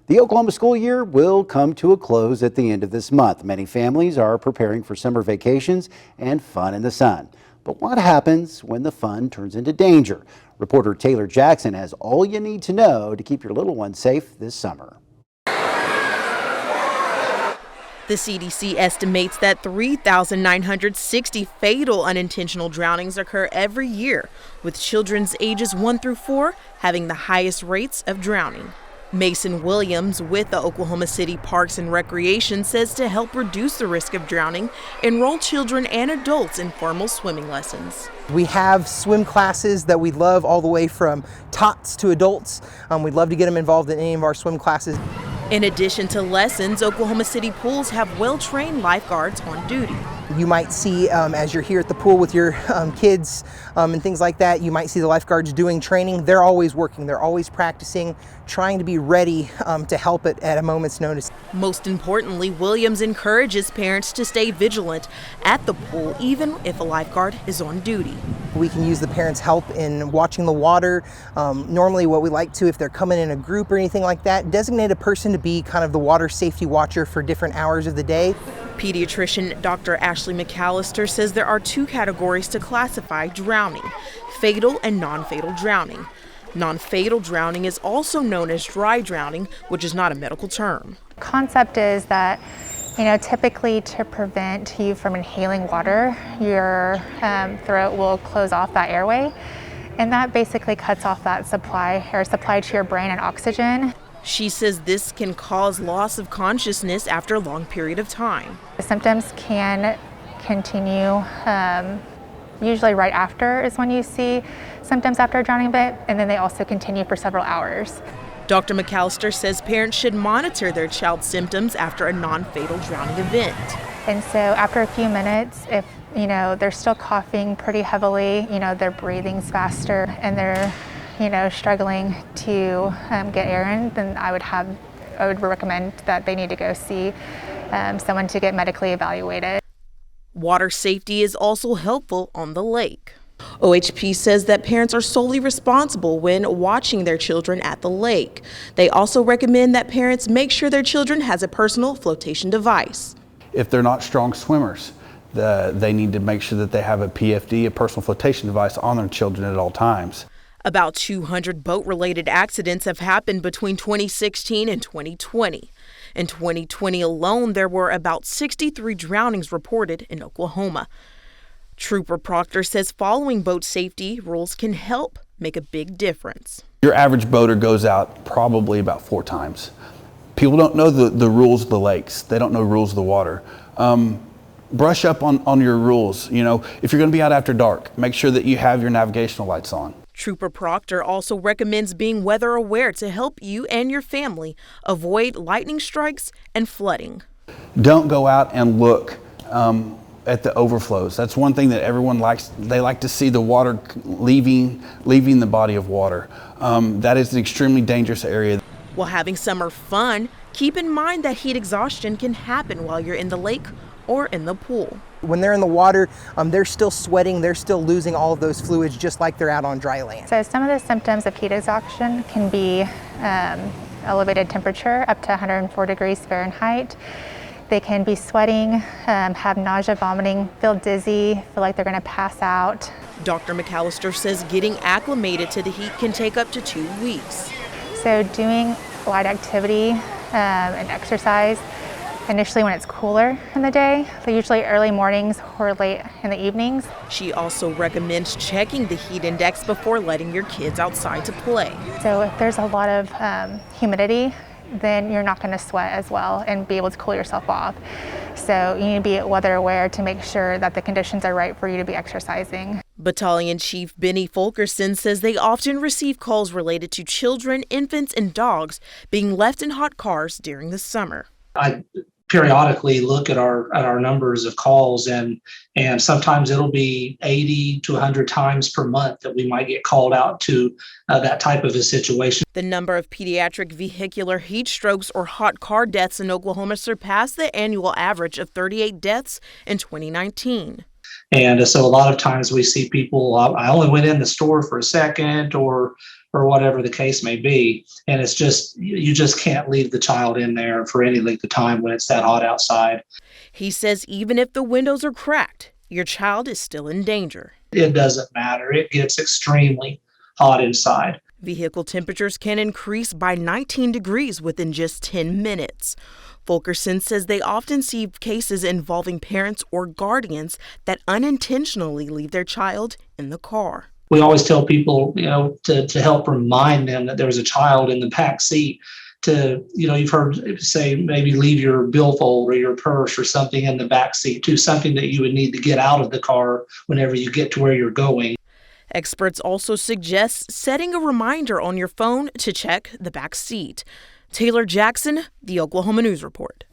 The Oklahoma school year will come to a close at the end of this month. Many families are preparing for summer vacations and fun in the sun. But what happens when the fun turns into danger? Reporter Taylor Jackson has all you need to know to keep your little one safe this summer. The CDC estimates that 3,960 fatal unintentional drownings occur every year, with children's ages 1 through 4 having the highest rates of drowning. Mason Williams with the Oklahoma City Parks and Recreation says to help reduce the risk of drowning, enroll children and adults in formal swimming lessons. We have swim classes that we love all the way from tots to adults. We'd love to get them involved in any of our swim classes. In addition to lessons, Oklahoma City pools have well-trained lifeguards on duty. You might see, as you're here at the pool with your kids and things like that, you might see the lifeguards doing training. They're always working, they're always practicing, trying to be ready to help it at a moment's notice. Most importantly, Williams encourages parents to stay vigilant at the pool, even if a lifeguard is on duty. We can use the parents' help in watching the water. Normally what we like to, if they're coming in a group or anything like that, designate a person to be kind of the water safety watcher for different hours of the day. Pediatrician Dr. Ashley McAllister says there are 2 categories to classify drowning: fatal and non-fatal drowning. Non-fatal drowning is also known as dry drowning, which is not a medical term. Concept is that, typically to prevent you from inhaling water, your throat will close off that airway, and that basically cuts off that supply to your brain and oxygen. She says this can cause loss of consciousness after a long period of time. The symptoms can continue, usually right after is when you see symptoms after a drowning event, and then they also continue for several hours. Dr. McAllister says parents should monitor their child's symptoms after a non-fatal drowning event. And so after a few minutes, if they're still coughing pretty heavily, their breathing's faster, and they're struggling to get air in, then I would recommend that they need to go see someone to get medically evaluated. Water safety is also helpful on the lake. OHP says that parents are solely responsible when watching their children at the lake. They also recommend that parents make sure their children has a personal flotation device. If they're not strong swimmers, they need to make sure that they have a PFD, a personal flotation device, on their children at all times. About 200 boat-related accidents have happened between 2016 and 2020. In 2020 alone, there were about 63 drownings reported in Oklahoma. Trooper Proctor says following boat safety rules can help make a big difference. Your average boater goes out probably about 4 times. People don't know the rules of the lakes. They don't know rules of the water. Brush up on your rules. If you're going to be out after dark, make sure that you have your navigational lights on. Trooper Proctor also recommends being weather aware to help you and your family avoid lightning strikes and flooding. Don't go out and look at the overflows. That's one thing that everyone likes. They like to see the water leaving the body of water. That is an extremely dangerous area. While having summer fun, keep in mind that heat exhaustion can happen while you're in the lake or in the pool. When they're in the water, they're still sweating, they're still losing all of those fluids just like they're out on dry land. So some of the symptoms of heat exhaustion can be elevated temperature up to 104 degrees Fahrenheit. They can be sweating, have nausea, vomiting, feel dizzy, feel like they're going to pass out. Dr. McAllister says getting acclimated to the heat can take up to 2 weeks. So doing light activity and exercise initially when it's cooler in the day, so usually early mornings or late in the evenings. She also recommends checking the heat index before letting your kids outside to play. So if there's a lot of humidity, then you're not going to sweat as well and be able to cool yourself off. So you need to be weather aware to make sure that the conditions are right for you to be exercising. Battalion Chief Benny Fulkerson says they often receive calls related to children, infants, and dogs being left in hot cars during the summer. I periodically look at our numbers of calls, and sometimes it'll be 80 to 100 times per month that we might get called out to that type of a situation. The number of pediatric vehicular heat strokes or hot car deaths in Oklahoma surpassed the annual average of 38 deaths in 2019. And so a lot of times we see people, I only went in the store for a second, or or whatever the case may be. And it's just, you just can't leave the child in there for any length of time when it's that hot outside. He says even if the windows are cracked, your child is still in danger. It doesn't matter. It gets extremely hot inside. Vehicle temperatures can increase by 19 degrees within just 10 minutes. Fulkerson says they often see cases involving parents or guardians that unintentionally leave their child in the car. We always tell people, to help remind them that there's a child in the back seat. You've heard say maybe leave your billfold or your purse or something in the back seat too, something that you would need to get out of the car whenever you get to where you're going. Experts also suggest setting a reminder on your phone to check the back seat. Taylor Jackson, The Oklahoma News Report.